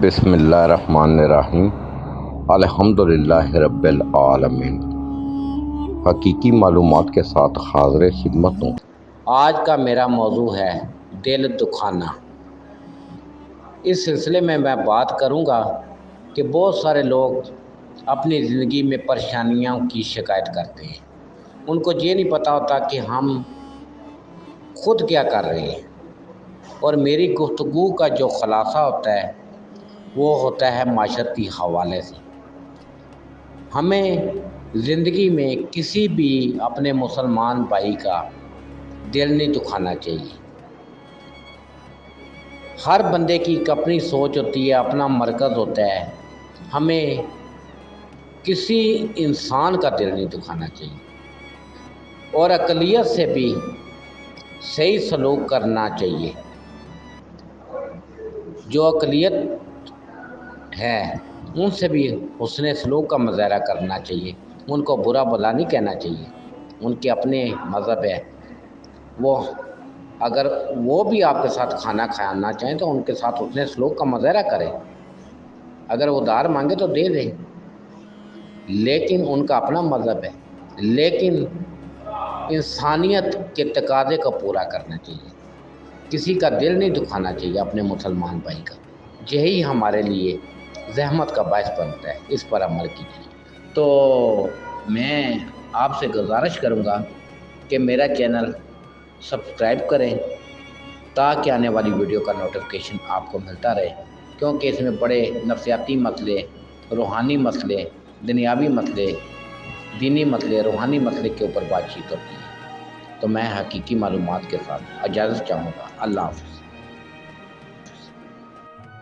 بسم اللہ الرحمن الرحیم۔ الحمدللہ رب العالمین۔ حقیقی معلومات کے ساتھ حاضر خدمت ہوں۔ آج کا میرا موضوع ہے دل دکھانا۔ اس سلسلے میں بات کروں گا کہ بہت سارے لوگ اپنی زندگی میں پریشانیوں کی شکایت کرتے ہیں۔ ان کو یہ نہیں پتہ ہوتا کہ ہم خود کیا کر رہے ہیں، اور میری گفتگو کا جو خلاصہ ہوتا ہے وہ ہوتا ہے معاشرتی حوالے سے۔ ہمیں زندگی میں کسی بھی اپنے مسلمان بھائی کا دل نہیں دکھانا چاہیے۔ ہر بندے کی ایک اپنی سوچ ہوتی ہے، اپنا مرکز ہوتا ہے۔ ہمیں کسی انسان کا دل نہیں دکھانا چاہیے، اور اقلیت سے بھی صحیح سلوک کرنا چاہیے۔ جو اقلیت ہے ان سے بھی حسن سلوک کا مظاہرہ کرنا چاہیے۔ ان کو برا بھلا نہیں کہنا چاہیے۔ ان کے اپنے مذہب ہے، اگر وہ بھی آپ کے ساتھ کھانا کھانا چاہیں تو ان کے ساتھ حسن سلوک کا مظاہرہ کریں۔ اگر وہ ادھار مانگے تو دے دیں، لیکن ان کا اپنا مذہب ہے۔ لیکن انسانیت کے تقاضے کو پورا کرنا چاہیے۔ کسی کا دل نہیں دکھانا چاہیے، اپنے مسلمان بھائی کا۔ یہی ہمارے لیے زحمت کا باعث بنتا ہے، اس پر عمل کیجیے۔ تو میں آپ سے گزارش کروں گا کہ میرا چینل سبسکرائب کریں تاکہ آنے والی ویڈیو کا نوٹیفیکیشن آپ کو ملتا رہے، کیونکہ اس میں بڑے نفسیاتی مسئلے، روحانی مسئلے، دنیاوی مسئلے، دینی مسئلے، روحانی مسئلے کے اوپر بات چیت ہوتی ہے۔ تو میں حقیقی معلومات کے ساتھ اجازت چاہوں گا۔ اللہ حافظ۔